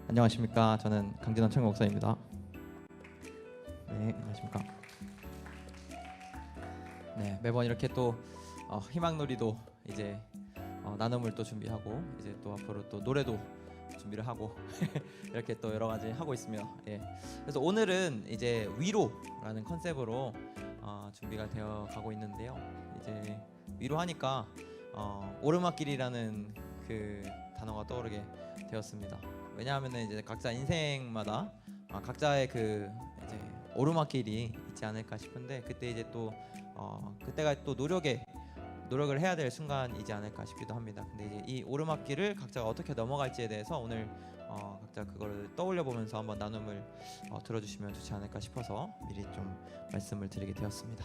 안녕하십니까. 저는 강진원 청년 목사입니다. 네, 안녕하십니까. 네, 매번 이렇게 또 희망놀이도 이제 나눔을 또 준비하고 이제 또 앞으로 또 노래도 준비를 하고 이렇게 또 여러 가지 하고 있으며, 그래서 오늘은 이제 위로라는 컨셉으로 준비가 되어 가고 있는데요. 이제 위로하니까 오르막길이라는 그 단어가 떠오르게 되었습니다. 왜냐하면은 이제 각자 인생마다 각자의 그 이제 오르막길이 있지 않을까 싶은데, 그때 이제 또 그때가 또 노력을 해야 될 순간이지 않을까 싶기도 합니다. 근데 이제 이 오르막길을 각자가 어떻게 넘어갈지에 대해서 오늘 각자 그걸 떠올려 보면서 한번 나눔을 들어주시면 좋지 않을까 싶어서 미리 좀 말씀을 드리게 되었습니다.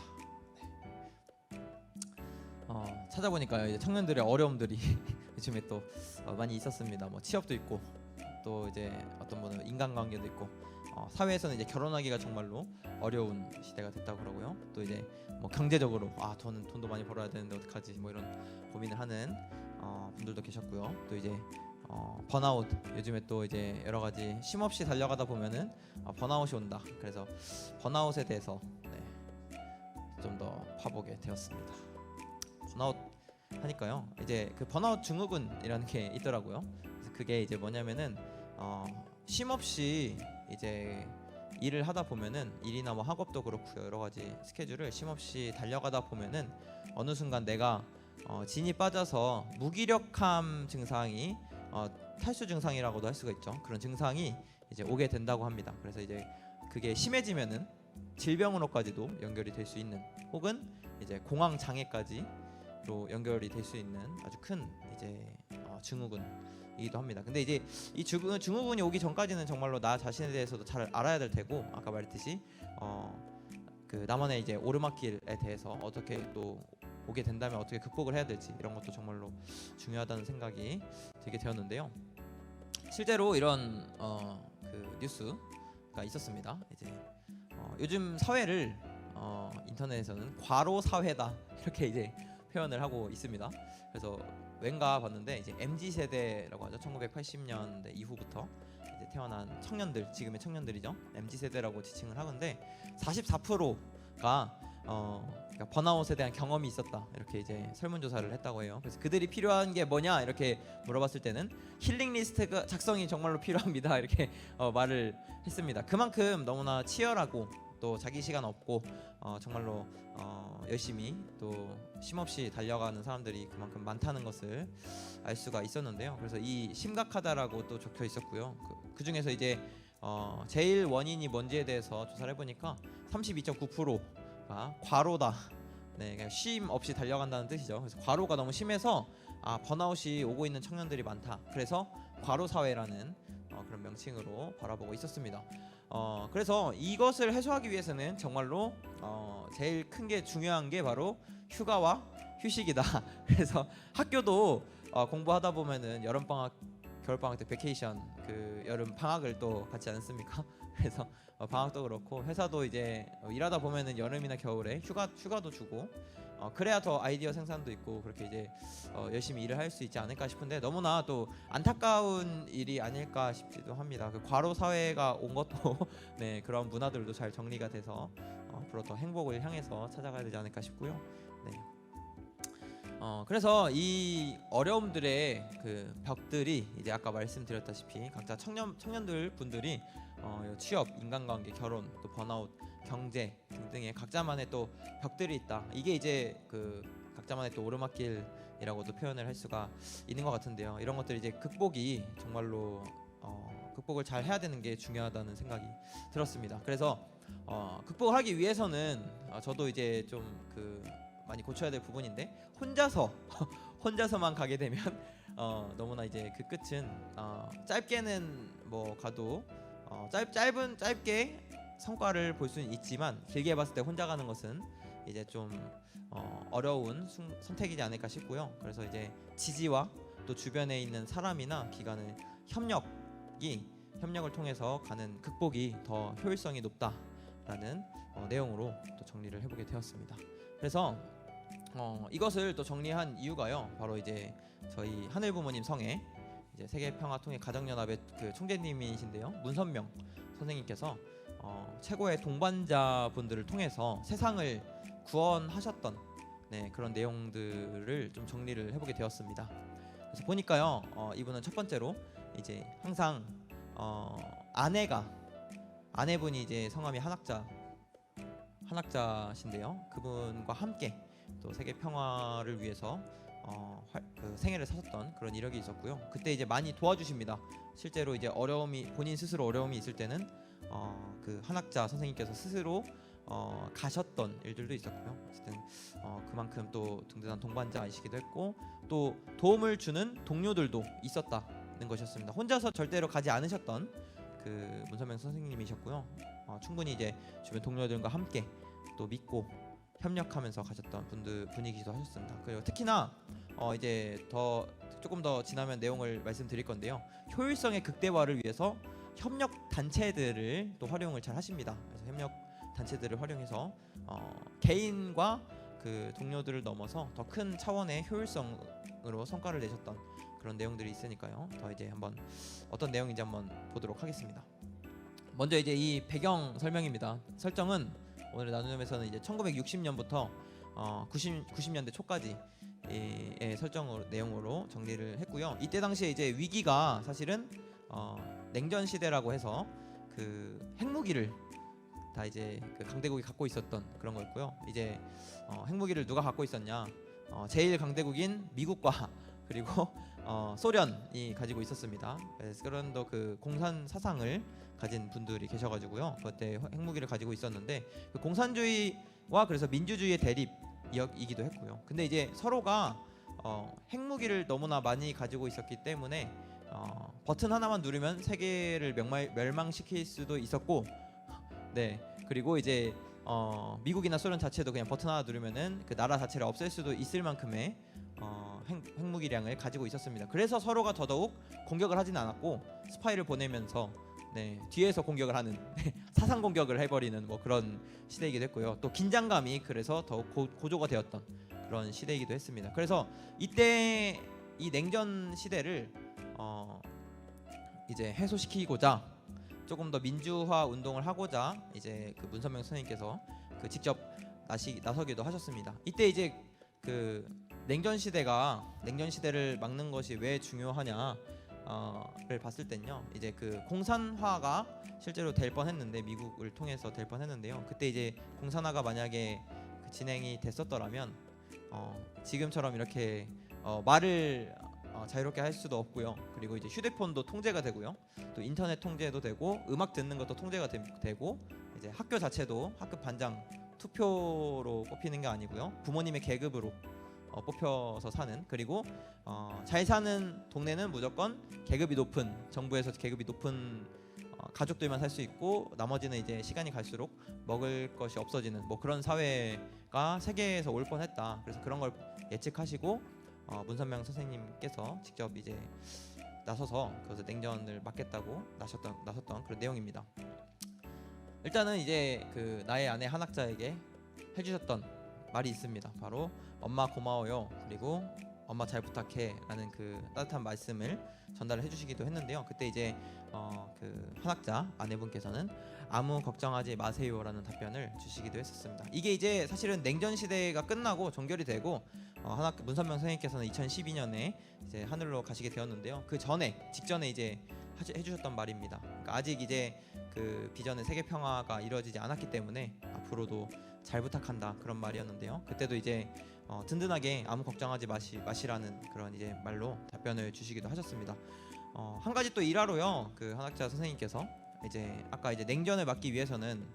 찾아보니까요, 이제 청년들의 어려움들이 요즘에 또 많이 있었습니다. 뭐 취업도 있고, 또 이제 어떤 분은 인간관계도 있고, 사회에서는 이제 결혼하기가 정말로 어려운 시대가 됐다고 그러고요. 또 이제 뭐 경제적으로 저는 돈도 많이 벌어야 되는데 어떡하지, 뭐 이런 고민을 하는 분들도 계셨고요. 또 이제 번아웃, 요즘에 또 이제 여러 가지 쉼없이 달려가다 보면은 번아웃이 온다. 그래서 번아웃에 대해서 좀 더 파보게 되었습니다. 번아웃 하니까요, 이제 그 번아웃 증후군이라는 게 있더라고요. 그래서 그게 이제 뭐냐면은 쉼없이 이제 일을 하다 보면은, 일이나 뭐 학업도 그렇고요, 여러 가지 스케줄을 쉼없이 달려가다 보면은 어느 순간 내가 진이 빠져서 무기력함 증상이 탈수 증상이라고도 할 수가 있죠. 그런 증상이 이제 오게 된다고 합니다. 그래서 이제 그게 심해지면은 질병으로까지도 연결이 될 수 있는, 혹은 이제 공황 장애까지로 연결이 될 수 있는 아주 큰 이제 증후군이기도 합니다. 근데 이제 이 증후군이 오기 전까지는 정말로 나 자신에 대해서도 잘 알아야 될 테고, 아까 말했듯이 그 나만의 이제 오르막길에 대해서 어떻게 또 오게 된다면 어떻게 극복을 해야 될지, 이런 것도 정말로 중요하다는 생각이 들게 되었는데요. 실제로 이런 그 뉴스가 있었습니다. 이제 요즘 사회를 인터넷에서는 과로 사회다, 이렇게 이제 표현을 하고 있습니다. 그래서 왠가 봤는데 이제 MZ 세대라고 하죠. 1980년대 이후부터 이제 태어난 청년들, 지금의 청년들이죠. MZ 세대라고 지칭을 하는데 44%가 그러니까 번아웃에 대한 경험이 있었다, 이렇게 이제 설문조사를 했다고 해요. 그래서 그들이 필요한 게 뭐냐 이렇게 물어봤을 때는 힐링 리스트가 작성이 정말로 필요합니다, 이렇게 말을 했습니다. 그만큼 너무나 치열하고 또 자기 시간 없고 정말로 열심히 또 쉼없이 달려가는 사람들이 그만큼 많다는 것을 알 수가 있었는데요. 그래서 이 심각하다라고 또 적혀 있었고요. 그 중에서 이제 제일 원인이 뭔지에 대해서 조사를 해보니까 32.9%가 과로다. 네, 그냥 쉼 없이 달려간다는 뜻이죠. 그래서 과로가 너무 심해서 번아웃이 오고 있는 청년들이 많다. 그래서 과로 사회라는 그런 명칭으로 바라보고 있었습니다. 그래서 이것을 해소하기 위해서는 정말로 제일 큰 게, 중요한 게 바로 휴가와 휴식이다. 그래서 학교도 공부하다 보면은 여름방학, 겨울방학 때 베케이션, 그 여름 방학을 또 갖지 않습니까? 그래서 방학도 그렇고, 회사도 이제 일하다 보면은 여름이나 겨울에 휴가도 주고, 그래야 더 아이디어 생산도 있고, 그렇게 이제 열심히 일을 할 수 있지 않을까 싶은데, 너무나 또 안타까운 일이 아닐까 싶기도 합니다. 그 과로 사회가 온 것도 네, 그런 문화들도 잘 정리가 돼서 앞으로 더 행복을 향해서 찾아가야 되지 않을까 싶고요. 네. 그래서 이 어려움들의 그 벽들이 이제 아까 말씀드렸다시피 각자 청년들 분들이 취업, 인간관계, 결혼, 또 번아웃, 경제 등등의 각자만의 또 벽들이 있다. 이게 이제 그 각자만의 또 오르막길이라고도 표현을 할 수가 있는 것 같은데요. 이런 것들이 이제 극복이 정말로 극복을 잘 해야 되는 게 중요하다는 생각이 들었습니다. 그래서 극복을 하기 위해서는 저도 이제 좀 많이 고쳐야 될 부분인데, 혼자서만 가게 되면 너무나 이제 그 끝은 짧게는 뭐 가도 짧게 성과를 볼 수는 있지만, 길게 봤을 때 혼자 가는 것은 이제 좀 어려운 선택이지 않을까 싶고요. 그래서 이제 지지와 또 주변에 있는 사람이나 기관의 협력을 통해서 가는 극복이 더 효율성이 높다라는 내용으로 또 정리를 해보게 되었습니다. 그래서 이것을 또 정리한 이유가요, 바로 이제 저희 하늘 부모님 성에 이제 세계평화통일 가정연합의 그 총재님이신데요, 문선명 선생님께서 최고의 동반자분들을 통해서 세상을 구원하셨던 그런 내용들을 좀 정리를 해보게 되었습니다. 그래서 보니까요, 이분은 첫 번째로 이제 항상 아내분이 이제 성함이 한학자신데요. 그분과 함께 또 세계 평화를 위해서 그 생애를 사셨던 그런 이력이 있었고요. 그때 이제 많이 도와주십니다. 실제로 이제 본인 스스로 어려움이 있을 때는 그 한학자 선생님께서 스스로 가셨던 일들도 있었고요. 어쨌든 그만큼 또 든든한 동반자이시기도 했고, 또 도움을 주는 동료들도 있었다는 것이었습니다. 혼자서 절대로 가지 않으셨던 그 문선명 선생님이셨고요. 충분히 이제 주변 동료들과 함께 또 믿고 협력하면서 가셨던 분이기도 하셨습니다. 그리고 특히나 이제 조금 더 지나면 내용을 말씀드릴 건데요. 효율성의 극대화를 위해서 협력 단체들을 또 활용을 잘 하십니다. 그래서 협력 단체들을 활용해서 개인과 그 동료들을 넘어서 더 큰 차원의 효율성으로 성과를 내셨던 그런 내용들이 있으니까요. 더 이제 한번 어떤 내용인지 한번 보도록 하겠습니다. 먼저 이제 이 배경 설명입니다. 설정은 오늘 나눔에서는 이제 1960년부터 90년대 초까지 의 내용으로 정리를 했고요. 이때 당시에 이제 위기가 사실은 냉전 시대라고 해서 그 핵무기를 다 이제 그 강대국이 갖고 있었던 그런 거였고요. 이제 핵무기를 누가 갖고 있었냐? 제일 강대국인 미국과 그리고 소련이 가지고 있었습니다. 그래서 소련도 그 공산 사상을 가진 분들이 계셔가지고요. 그때 핵무기를 가지고 있었는데 그 공산주의와 그래서 민주주의의 대립이기도 했고요. 근데 이제 서로가 핵무기를 너무나 많이 가지고 있었기 때문에 버튼 하나만 누르면 세계를 멸망시킬 수도 있었고, 그리고 이제 미국이나 소련 자체도 그냥 버튼 하나 누르면은 그 나라 자체를 없앨 수도 있을 만큼의 핵무기량을 가지고 있었습니다. 그래서 서로가 더더욱 공격을 하진 않았고 스파이를 보내면서 뒤에서 공격을 하는 사상 공격을 해버리는 뭐 그런 시대이기도 했고요. 또 긴장감이 그래서 더욱 고조가 되었던 그런 시대이기도 했습니다. 그래서 이때 이 냉전 시대를 이제 해소시키고자 조금 더 민주화 운동을 하고자 이제 그 문선명 선생님께서 그 직접 나서기도 하셨습니다. 이때 이제 그 냉전 시대를 막는 것이 왜 중요하냐를 봤을 땐요, 이제 그 공산화가 실제로 될 뻔했는데, 미국을 통해서 될 뻔했는데요. 그때 이제 공산화가 만약에 그 진행이 됐었더라면 지금처럼 이렇게 말을 자유롭게 할 수도 없고요. 그리고 이제 휴대폰도 통제가 되고요. 또 인터넷 통제도 되고 음악 듣는 것도 통제가 되고 이제 학교 자체도 학급 반장 투표로 뽑히는 게 아니고요. 부모님의 계급으로 뽑혀서 사는, 그리고 잘 사는 동네는 무조건 계급이 높은, 정부에서 계급이 높은 가족들만 살 수 있고 나머지는 이제 시간이 갈수록 먹을 것이 없어지는 뭐 그런 사회가 세계에서 올 뻔했다. 그래서 그런 걸 예측하시고 문선명 선생님께서 직접 이제 나서서 그래서 냉전을 막겠다고 나섰던 그런 내용입니다. 일단은 이제 그 나의 아내 한학자에게 해주셨던 말이 있습니다. 바로 엄마 고마워요, 그리고 엄마 잘 부탁해 라는 그 따뜻한 말씀을 전달을 해주시기도 했는데요. 그때 이제 그 한학자 아내분께서는 아무 걱정하지 마세요 라는 답변을 주시기도 했었습니다. 이게 이제 사실은 냉전 시대가 끝나고 종결이 되고 문선명 선생님께서는 2012년에 이제 하늘로 가시게 되었는데요. 그 직전에 이제 해주셨던 말입니다. 그러니까 아직 이제 그 비전의 세계 평화가 이루어지지 않았기 때문에 앞으로도 잘 부탁한다, 그런 말이었는데요. 그때도 이제 든든하게 아무 걱정하지 마시라는 그런 이제 말로 답변을 주시기도 하셨습니다. 한 가지 또 일화로요, 그 한학자 선생님께서 이제 아까 이제 냉전을 막기 위해서는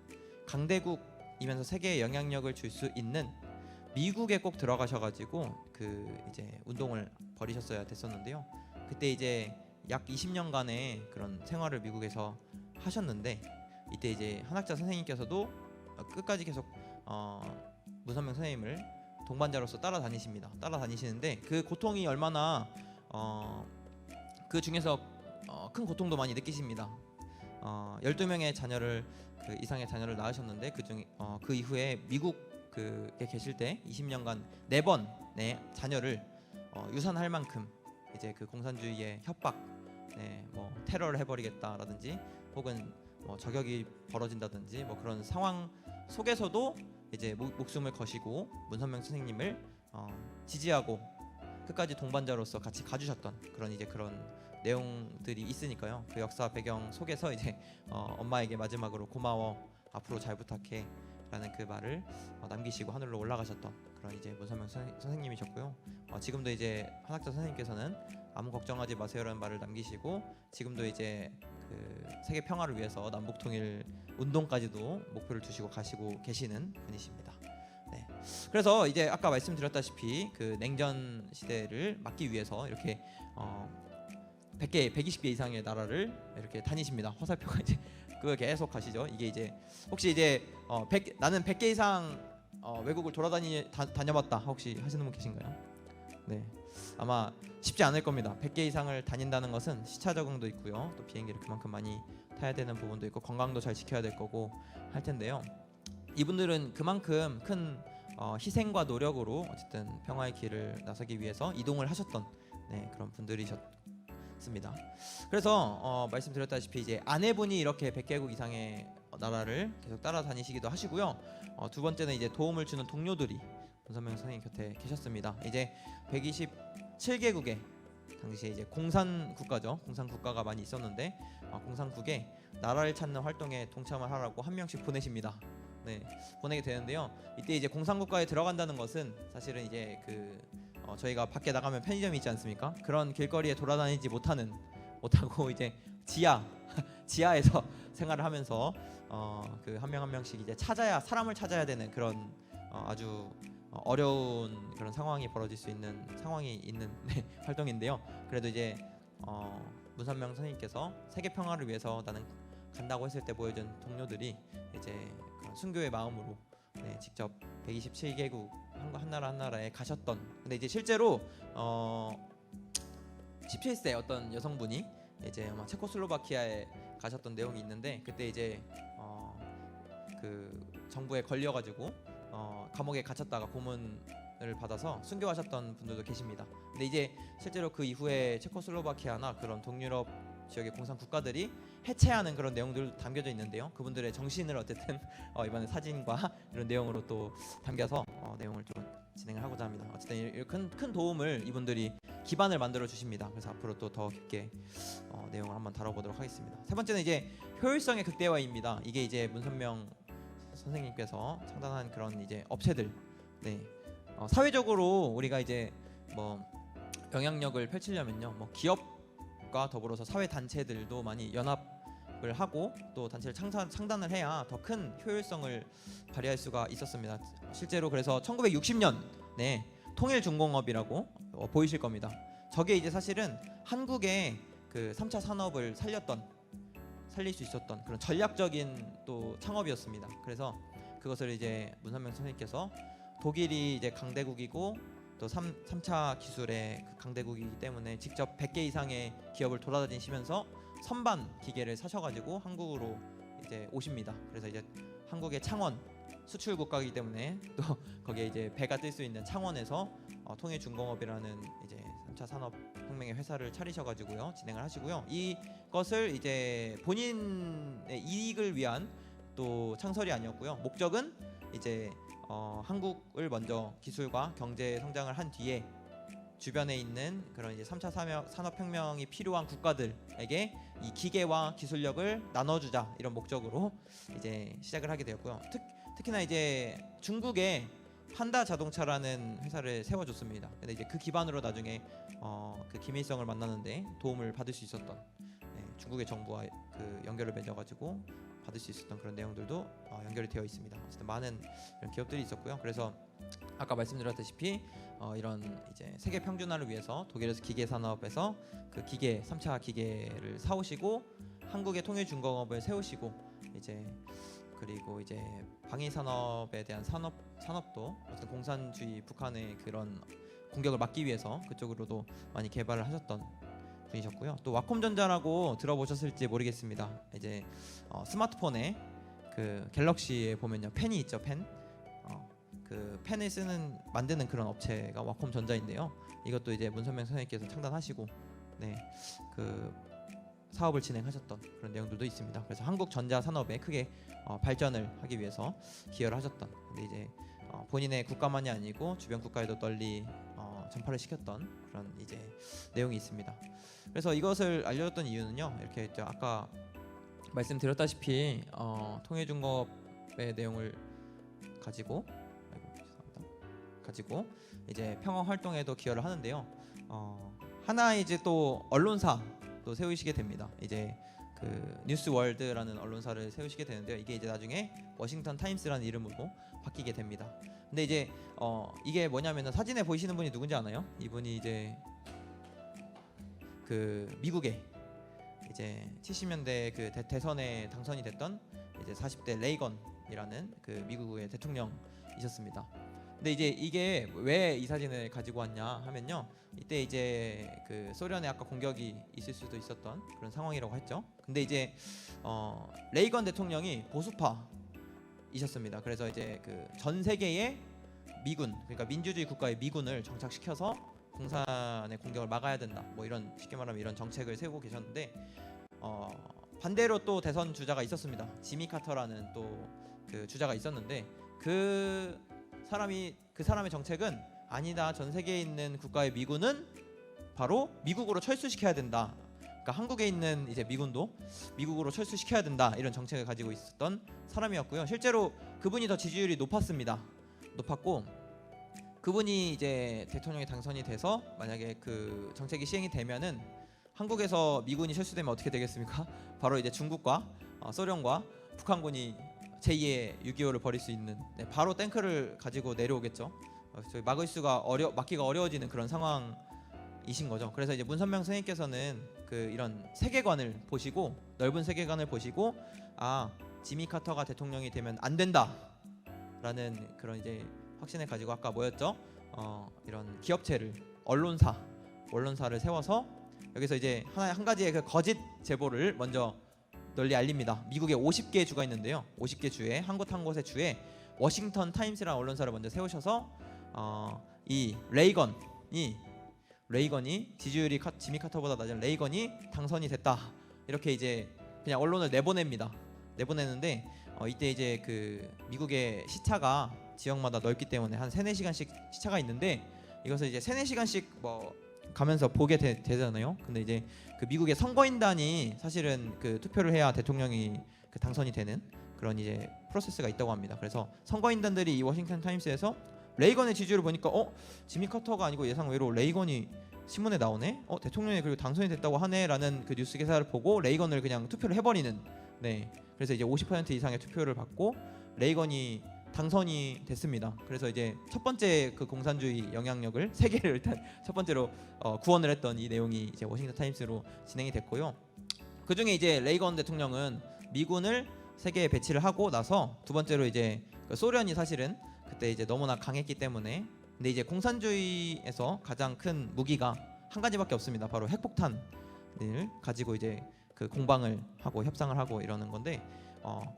강대국이면서 세계에 영향력을 줄 수 있는 미국에 꼭 들어가셔가지고 그 이제 운동을 벌이셨어야 됐었는데요. 그때 이제 약 20년간의 그런 생활을 미국에서 하셨는데, 이때 이제 한학자 선생님께서도 끝까지 계속 문선명 선생님을 동반자로서 따라다니시는데 그 고통이 얼마나 그 중에서 큰 고통도 많이 느끼십니다. 12명의 자녀를 그 이상의 자녀를 낳으셨는데 그 이후에 미국에 계실 때 20년간 4번의 자녀를 유산할 만큼 이제 그 공산주의의 협박, 뭐 테러를 해버리겠다라든지 혹은 뭐 저격이 벌어진다든지 뭐 그런 상황 속에서도 이제 목숨을 거시고 문선명 선생님을 지지하고 끝까지 동반자로서 같이 가주셨던 그런 이제 그런 내용들이 있으니까요. 그 역사 배경 속에서 이제 엄마에게 마지막으로 고마워, 앞으로 잘 부탁해 라는 그 말을 남기시고 하늘로 올라가셨던 그런 이제 문선명 선생님이셨고요. 지금도 이제 한학자 선생님께서는 아무 걱정하지 마세요라는 말을 남기시고 지금도 이제 그 세계 평화를 위해서 남북 통일 운동까지도 목표를 두시고 가시고 계시는 분이십니다. 네. 그래서 이제 아까 말씀드렸다시피 그 냉전 시대를 막기 위해서 이렇게 100개, 120개 이상의 나라를 이렇게 다니십니다. 화살표가 이제 그걸 계속 가시죠. 이게 이제 혹시 이제 나는 100개 이상 외국을 다녀봤다 혹시 하시는 분 계신가요? 네, 아마 쉽지 않을 겁니다. 100개 이상을 다닌다는 것은 시차 적응도 있고요. 또 비행기를 그만큼 많이 타야 되는 부분도 있고 건강도 잘 지켜야 될 거고 할 텐데요. 이분들은 그만큼 큰 희생과 노력으로 어쨌든 평화의 길을 나서기 위해서 이동을 하셨던 그런 분들이셨습니다. 그래서 말씀드렸다시피 이제 아내분이 이렇게 100개국 이상의 나라를 계속 따라다니시기도 하시고요. 두 번째는 이제 도움을 주는 동료들이 문선명 선생님 곁에 계셨습니다. 이제 127개국의 당시에 이제 공산 국가죠. 공산 국가가 많이 있었는데 공산국에 나라를 찾는 활동에 동참을 하라고 한 명씩 보내십니다. 네, 보내게 되는데요. 이때 이제 공산국가에 들어간다는 것은 사실은 이제 저희가 밖에 나가면 편의점이 있지 않습니까? 그런 길거리에 돌아다니지 못하고 이제 지하에서 생활을 하면서 그 한 명 한 명씩 이제 사람을 찾아야 되는 그런 아주 어려운 그런 상황이 벌어질 수 있는 활동인데요. 그래도 이제 문선명 선생님께서 세계 평화를 위해서 나는 간다고 했을 때 보여준 동료들이 이제 그런 순교의 마음으로 직접 127개국 한 나라 한 나라에 가셨던. 근데 이제 실제로 17세 어떤 여성분이 이제 아마 체코슬로바키아에 가셨던 내용이 있는데 그때 이제 그 정부에 걸려가지고 감옥에 갇혔다가 고문을 받아서 순교하셨던 분들도 계십니다. 근데 이제 실제로 그 이후에 체코슬로바키아나 그런 동유럽 지역의 공산 국가들이 해체하는 그런 내용들 담겨져 있는데요. 그분들의 정신을 어쨌든 이번에 사진과 이런 내용으로 또 담겨서 내용을 좀 진행을 하고자 합니다. 어쨌든 큰 도움을 이분들이 기반을 만들어 주십니다. 그래서 앞으로 또 더 깊게 내용을 한번 다뤄보도록 하겠습니다. 세 번째는 이제 효율성의 극대화입니다. 이게 이제 문선명 선생님께서 창단한 그런 이제 업체들, 사회적으로 우리가 이제 뭐 영향력을 펼치려면요, 뭐 기업과 더불어서 사회 단체들도 많이 연합을 하고 또 단체를 창단을 해야 더 큰 효율성을 발휘할 수가 있었습니다. 실제로 그래서 1960년 통일중공업이라고 보이실 겁니다. 저게 이제 사실은 한국의 그 3차 산업을 살릴 수 있었던 그런 전략적인 또 창업이었습니다. 그래서 그것을 이제 문선명 선생님께서 독일이 이제 강대국이고 또 3차 기술의 그 강대국이기 때문에 직접 100개 이상의 기업을 돌아다니시면서 선반 기계를 사셔가지고 한국으로 이제 오십니다. 그래서 이제 한국의 창원 수출 국가이기 때문에 또 거기에 이제 배가 뜰 수 있는 창원에서 통일중공업이라는 이제 3차 산업혁명의 회사를 차리셔가지고요 진행을 하시고요. 이것을 이제 본인의 이익을 위한 또 창설이 아니었고요. 목적은 이제 한국을 먼저 기술과 경제 성장을 한 뒤에 주변에 있는 그런 이제 3차 산업혁명이 필요한 국가들에게 이 기계와 기술력을 나눠주자 이런 목적으로 이제 시작을 하게 되었고요. 특히나 이제 중국에 판다 자동차라는 회사를 세워줬습니다. 근데 이제 그 기반으로 나중에 그 김일성을 만나는데 도움을 받을 수 있었던 중국의 정부와 그 연결을 맺어가지고 받을 수 있었던 그런 내용들도 연결이 되어 있습니다. 어쨌든 많은 이런 기업들이 있었고요. 그래서 아까 말씀드렸다시피 이런 이제 세계 평준화를 위해서 독일에서 기계 산업에서 그 기계 3차 기계를 사오시고 한국의 통일중공업을 세우시고 이제 그리고 이제 방위 산업에 대한 산업도 어떤 공산주의 북한의 그런 공격을 막기 위해서 그쪽으로도 많이 개발을 하셨던 분이셨고요. 또 와콤전자라고 들어보셨을지 모르겠습니다. 이제 스마트폰에 그 갤럭시에 보면요 펜이 있죠. 펜. 그 펜을 만드는 그런 업체가 와콤전자인데요. 이것도 이제 문선명 선생님께서 창단하시고 그 사업을 진행하셨던 그런 내용들도 있습니다. 그래서 한국 전자 산업에 크게 발전을 하기 위해서 기여를 하셨던, 근데 이제 본인의 국가만이 아니고 주변 국가에도 널리 전파를 시켰던 그런 이제 내용이 있습니다. 그래서 이것을 알려줬던 이유는요, 이렇게 아까 말씀드렸다시피 통일중업의 내용을 가지고 이제 평화 활동에도 기여를 하는데요. 하나 이제 또 언론사도 세우시게 됩니다. 이제 그 뉴스월드라는 언론사를 세우시게 되는데요. 이게 이제 나중에 워싱턴 타임스라는 이름으로 바뀌게 됩니다. 근데 이제 이게 뭐냐면은 사진에 보이시는 분이 누군지 아나요? 이분이 이제 그 미국의 이제 70년대 그 대선에 당선이 됐던 이제 40대 레이건이라는 그 미국의 대통령이셨습니다. 근데 이제 이게 왜 이 사진을 가지고 왔냐 하면요, 이때 이제 그 소련의 아까 공격이 있을 수도 있었던 그런 상황이라고 했죠. 근데 이제 레이건 대통령이 보수파이셨습니다. 그래서 이제 그 전 세계의 미군, 그러니까 민주주의 국가의 미군을 정착시켜서 공산의 공격을 막아야 된다, 뭐 이런, 쉽게 말하면 이런 정책을 세우고 계셨는데, 반대로 또 대선 주자가 있었습니다. 지미 카터라는 또 그 주자가 있었는데, 그 사람의 정책은 아니다, 전 세계에 있는 국가의 미군은 바로 미국으로 철수시켜야 된다, 그러니까 한국에 있는 이제 미군도 미국으로 철수시켜야 된다, 이런 정책을 가지고 있었던 사람이었고요. 실제로 그분이 더 지지율이 높았고, 그분이 이제 대통령이 당선이 돼서 만약에 그 정책이 시행이 되면은 한국에서 미군이 철수되면 어떻게 되겠습니까? 바로 이제 중국과 소련과 북한군이 제2의 6.25를 벌일 수 있는, 바로 탱크를 가지고 내려오겠죠. 막기가 어려워지는 그런 상황이신 거죠. 그래서 이제 문선명 선생님께서는 그 이런 세계관을 보시고, 넓은 세계관을 보시고, 지미 카터가 대통령이 되면 안 된다라는 그런 이제 확신을 가지고, 아까 뭐였죠? 이런 기업체를, 언론사를 세워서 여기서 이제 한 가지의 그 거짓 제보를 먼저 널리 알립니다. 미국에 50개 주가 있는데요. 50개 주에 한 곳의 주에 워싱턴 타임스라는 언론사를 먼저 세우셔서 이 레이건이 지지율이 지미 카터보다 낮은 레이건이 당선이 됐다, 이렇게 이제 그냥 언론을 내보내는데 이때 이제 그 미국의 시차가 지역마다 넓기 때문에 한 3-4시간씩 시차가 있는데, 이것을 이제 3-4시간씩 뭐 가면서 보게 되잖아요. 근데 이제 그 미국의 선거인단이 사실은 그 투표를 해야 대통령이 그 당선이 되는 그런 이제 프로세스가 있다고 합니다. 그래서 선거인단들이 이 워싱턴 타임스에서 레이건의 지지율을 보니까 지미 카터가 아니고 예상외로 레이건이 신문에 나오네, 대통령이 그리고 당선이 됐다고 하네라는 그 뉴스 기사를 보고 레이건을 그냥 투표를 해버리는, 그래서 이제 50% 이상의 투표를 받고 레이건이 당선이 됐습니다. 그래서 이제 첫 번째 그 공산주의 영향력을, 세계를 일단 첫 번째로 구원을 했던 이 내용이 이제 워싱턴 타임스로 진행이 됐고요. 그 중에 이제 레이건 대통령은 미군을 세계에 배치를 하고 나서 두 번째로 이제 그 소련이 사실은 그때 이제 너무나 강했기 때문에, 근데 이제 공산주의에서 가장 큰 무기가 한 가지밖에 없습니다. 바로 핵폭탄을 가지고 이제 그 공방을 하고 협상을 하고 이러는 건데,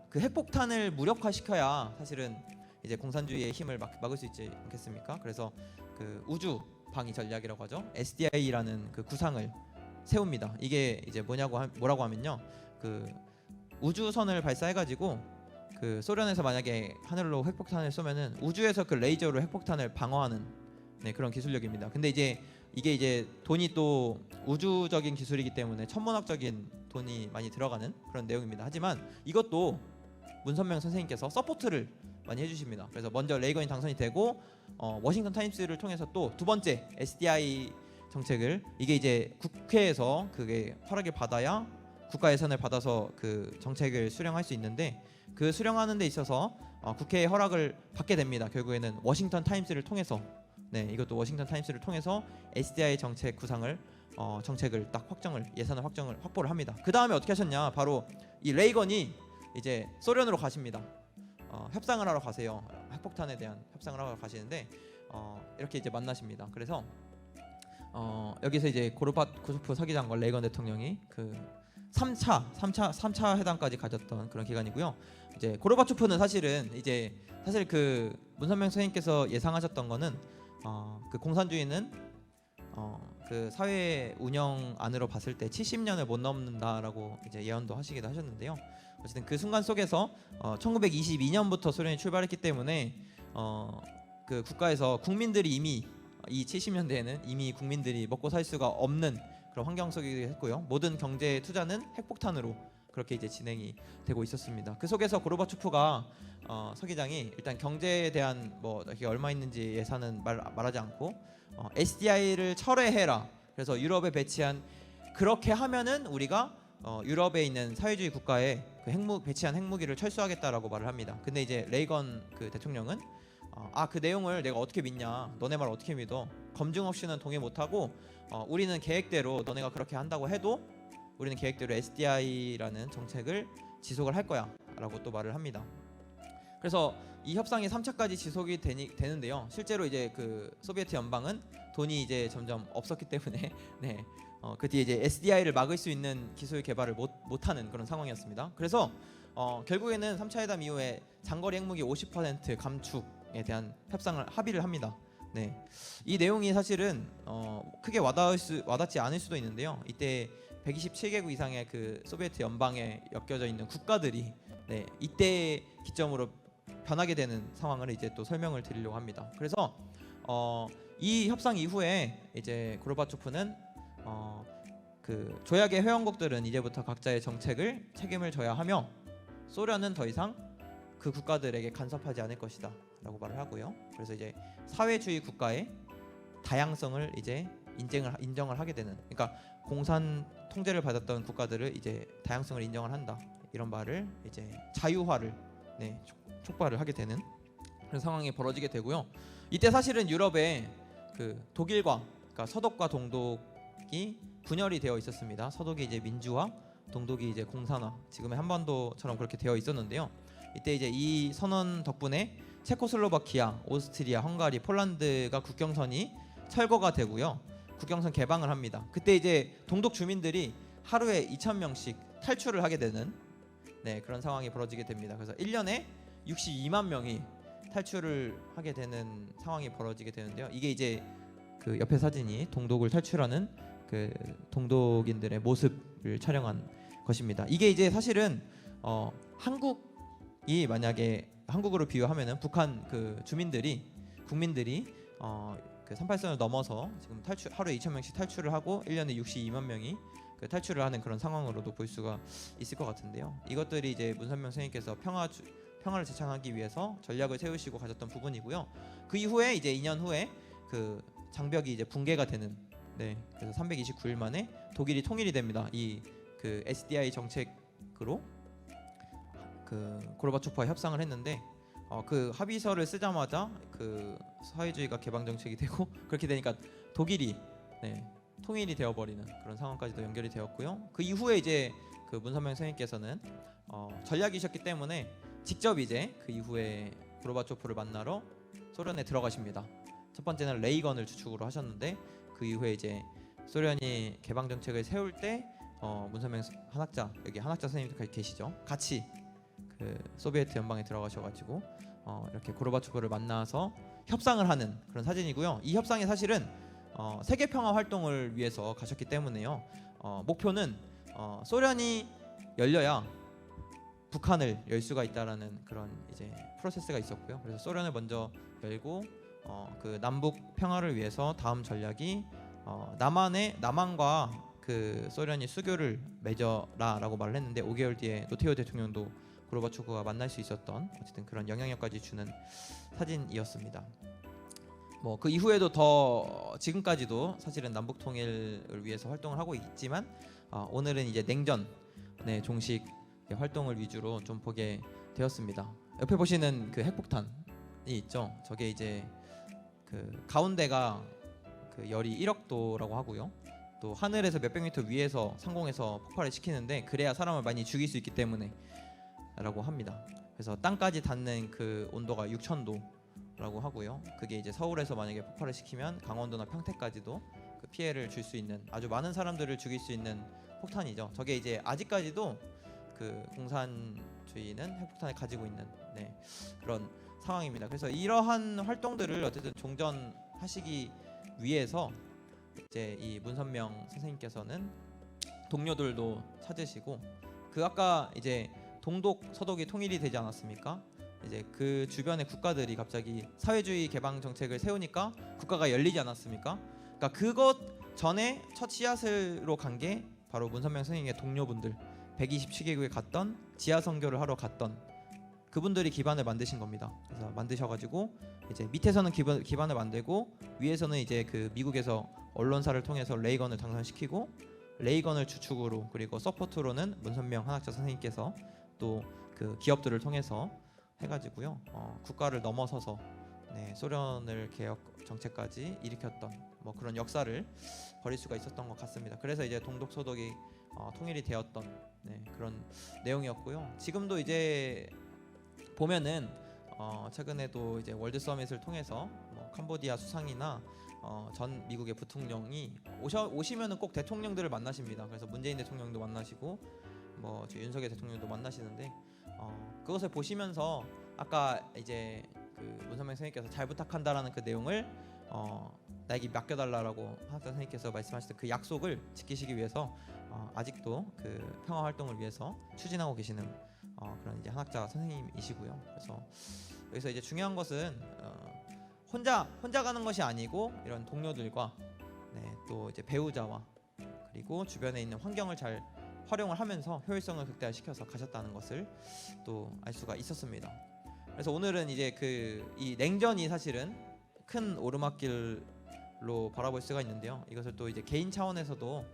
그 핵폭탄을 무력화시켜야 사실은 이제 공산주의의 힘을 막을 수 있지 않겠습니까? 그래서 그 우주 방위 전략이라고 하죠. SDI라는 그 구상을 세웁니다. 이게 이제 뭐라고 하면요, 그 우주선을 발사해가지고 그 소련에서 만약에 하늘로 핵폭탄을 쏘면은 우주에서 그 레이저로 핵폭탄을 방어하는 그런 기술력입니다. 근데 이제 이게 이제 돈이 또 우주적인 기술이기 때문에 천문학적인 돈이 많이 들어가는 그런 내용입니다. 하지만 이것도 문선명 선생님께서 서포트를 많이 해주십니다. 그래서 먼저 레이건이 당선이 되고 워싱턴 타임스를 통해서 또 두 번째 SDI 정책을, 이게 이제 국회에서 그게 허락을 받아야 국가 예산을 받아서 그 정책을 수령할 수 있는데, 그 수령하는 데 있어서 국회의 허락을 받게 됩니다. 결국에는 워싱턴 타임스를 통해서, 이것도 워싱턴 타임스를 통해서 SDI 정책 구상을 정책을 딱 예산을 확보를 합니다. 그 다음에 어떻게 하셨냐, 바로 이 레이건이 이제 소련으로 가십니다. 협상을 하러 가세요. 핵폭탄에 대한 협상을 하러 가시는데 이렇게 이제 만나십니다. 그래서 여기서 이제 고르바초프 서기장과 레이건 대통령이 그 3차 회담까지 가졌던 그런 기간이고요. 이제 고르바초프는 사실 그 문선명 선생님께서 예상하셨던 거는 그 공산주의는 그 사회 운영 안으로 봤을 때 70년을 못 넘는다라고 이제 예언도 하시기도 하셨는데요. 어쨌든 그 순간 속에서 1922년부터 소련이 출발했기 때문에 그 국가에서 국민들이 이미 이 70년대에는 이미 국민들이 먹고 살 수가 없는 그런 환경 속에 했고요. 모든 경제 투자는 핵폭탄으로 그렇게 이제 진행이 되고 있었습니다. 그 속에서 고르바초프가 서기장이 일단 경제에 대한 뭐 이게 얼마 있는지 예산은 말하지 않고 SDI를 철회해라. 그래서 유럽에 배치한 그렇게 하면은 우리가 유럽에 있는 사회주의 국가에 그 배치한 핵무기를 철수하겠다라고 말을 합니다. 근데 이제 레이건 그 대통령은 그 내용을 내가 어떻게 믿냐? 너네 말 어떻게 믿어? 검증 없이는 동의 못하고 우리는 계획대로 너네가 그렇게 한다고 해도 우리는 계획대로 SDI라는 정책을 지속을 할 거야라고 또 말을 합니다. 그래서 이 협상이 3차까지 지속이 되는데요. 실제로 이제 그 소비에트 연방은 돈이 이제 점점 없었기 때문에 네, 그 뒤에 이제 SDI를 막을 수 있는 기술 개발을 못하는 그런 상황이었습니다. 그래서 결국에는 3차 회담 이후에 장거리 핵무기 50% 감축에 대한 협상을 합의를 합니다. 네, 이 내용이 사실은 크게 와닿지 않을 수도 있는데요. 이때 127개국 이상의 그 소비에트 연방에 엮여져 있는 국가들이 네, 이때 기점으로 변하게 되는 상황을 이제 또 설명을 드리려고 합니다. 그래서 이 협상 이후에 이제 고르바초프는 그 조약의 회원국들은 이제부터 각자의 정책을 책임을 져야 하며 소련은 더 이상 그 국가들에게 간섭하지 않을 것이다라고 말을 하고요. 그래서 이제 사회주의 국가의 다양성을 이제 인정을 하게 되는, 그러니까 공산 통제를 받았던 국가들을 이제 다양성을 인정을 한다, 이런 말을 이제 자유화를 촉발을 하게 되는 그런 상황이 벌어지게 되고요. 이때 사실은 유럽에 그 독일과, 그러니까 서독과 동독이 분열이 되어 있었습니다. 서독이 이제 민주화, 동독이 이제 공산화, 지금의 한반도처럼 그렇게 되어 있었는데요. 이때 이제 이 선언 덕분에 체코슬로바키아, 오스트리아, 헝가리, 폴란드가 국경선이 철거가 되고요. 국경선 개방을 합니다. 그때 이제 동독 주민들이 하루에 2,000명씩 탈출을 하게 되는 그런 상황이 벌어지게 됩니다. 그래서 1년에 62만 명이 탈출을 하게 되는 상황이 벌어지게 되는데요. 이게 이제 그 옆에 사진이 동독을 탈출하는 그 동독인들의 모습을 촬영한 것입니다. 이게 이제 사실은 한국이 만약에 한국으로 비유하면은 북한 그 국민들이 그 38선을 넘어서 지금 하루에 2,000명씩 탈출을 하고 1년에 62만 명이 그 탈출을 하는 그런 상황으로도 볼 수가 있을 것 같은데요. 이것들이 이제 문선명 선생님께서 평화를 제창하기 위해서 전략을 세우시고 가졌던 부분이고요. 그 이후에 이제 2년 후에 그 장벽이 이제 붕괴가 되는, 그래서 329일 만에 독일이 통일이 됩니다. 이 그 SDI 정책으로 그 고르바초프와 협상을 했는데 그 합의서를 쓰자마자 그 사회주의가 개방 정책이 되고 그렇게 되니까 독일이 통일이 되어버리는 그런 상황까지도 연결이 되었고요. 그 이후에 이제 그 문선명 선생님께서는 전략이셨기 때문에 직접 이제 그 이후에 고르바초프를 만나러 소련에 들어가십니다. 첫 번째는 레이건을 주축으로 하셨는데 그 이후에 이제 소련이 개방 정책을 세울 때 문선명 한학자, 여기 한학자 선생님도 계시죠. 같이 그 소비에트 연방에 들어가셔가지고 이렇게 고르바초프를 만나서 협상을 하는 그런 사진이고요. 이 협상이 사실은 세계 평화 활동을 위해서 가셨기 때문에요. 목표는 소련이 열려야 북한을 열 수가 있다라는 그런 이제 프로세스가 있었고요. 그래서 소련을 먼저 열고 그 남북 평화를 위해서 다음 전략이 남한과 그 소련이 수교를 맺어라라고 말을 했는데 5개월 뒤에 노태우 대통령도 고르바초프가 만날 수 있었던 어쨌든 그런 영향력까지 주는 사진이었습니다. 뭐 그 이후에도 더 지금까지도 사실은 남북 통일을 위해서 활동을 하고 있지만 오늘은 이제 냉전 종식 활동을 위주로 좀 보게 되었습니다. 옆에 보시는 그 핵폭탄이 있죠. 저게 이제 그 가운데가 그 열이 1억 도라고 하고요. 또 하늘에서 몇백 미터 위에서 상공에서 폭발을 시키는데 그래야 사람을 많이 죽일 수 있기 때문에 라고 합니다. 그래서 땅까지 닿는 그 온도가 6,000도라고 하고요. 그게 이제 서울에서 만약에 폭발을 시키면 강원도나 평택까지도 그 피해를 줄 수 있는, 아주 많은 사람들을 죽일 수 있는 폭탄이죠. 저게 이제 아직까지도 그 공산주의는 핵폭탄을 가지고 있는 그런 상황입니다. 그래서 이러한 활동들을 어쨌든 종전하시기 위해서 이제 이 문선명 선생님께서는 동료들도 찾으시고 그 아까 이제 동독 서독이 통일이 되지 않았습니까? 이제 그 주변의 국가들이 갑자기 사회주의 개방 정책을 세우니까 국가가 열리지 않았습니까? 그러니까 그것 전에 첫 씨앗으로 간 게 바로 문선명 선생님의 동료분들 127개국에 갔던 지하 선교를 하러 갔던 그분들이 기반을 만드신 겁니다. 그래서 만드셔가지고 이제 밑에서는 기반을 만들고 위에서는 이제 그 미국에서 언론사를 통해서 레이건을 당선시키고 레이건을 주축으로 그리고 서포트로는 문선명 한학자 선생님께서 또 그 기업들을 통해서 해가지고요 국가를 넘어서서 소련을 개혁 정책까지 일으켰던 뭐 그런 역사를 벌일 수가 있었던 것 같습니다. 그래서 이제 동독 서독이 통일이 되었던 그런 내용이었고요. 지금도 이제 보면은 최근에도 이제 월드 서밋을 통해서 뭐 캄보디아 수상이나 전 미국의 부통령이 오시면은 꼭 대통령들을 만나십니다. 그래서 문재인 대통령도 만나시고 뭐 윤석열 대통령도 만나시는데 그것을 보시면서 아까 이제 그 문선명 선생님께서 잘 부탁한다라는 그 내용을 나에게 맡겨달라라고 하셨던 선생님께서 말씀하셨던 그 약속을 지키시기 위해서 아직도 그 평화 활동을 위해서 추진하고 계시는 그런 이제 한학자 선생님이시고요. 그래서 여기서 이제 중요한 것은 혼자 가는 것이 아니고 이런 동료들과 또 이제 배우자와 그리고 주변에 있는 환경을 잘 활용을 하면서 효율성을 극대화시켜서 가셨다는 것을 또 알 수가 있었습니다. 그래서 오늘은 이제 이 냉전이 사실은 큰 오르막길로 바라볼 수가 있는데요. 이것을 또 이제 개인 차원에서도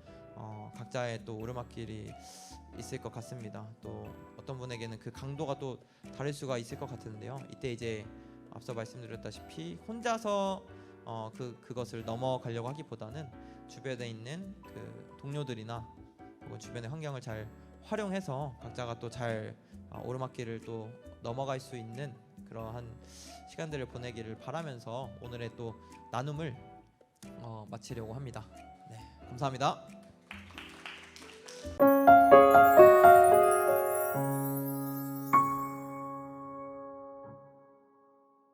각자의 또 오르막길이 있을 것 같습니다. 또 어떤 분에게는 그 강도가 또 다를 수가 있을 것 같은데요. 이때 이제 앞서 말씀드렸다시피 혼자서 그것을 넘어가려고 하기보다는 주변에 있는 그 동료들이나 혹은 주변의 환경을 잘 활용해서 각자가 또 잘 오르막길을 또 넘어갈 수 있는 그러한 시간들을 보내기를 바라면서 오늘의 또 나눔을 마치려고 합니다. 감사합니다.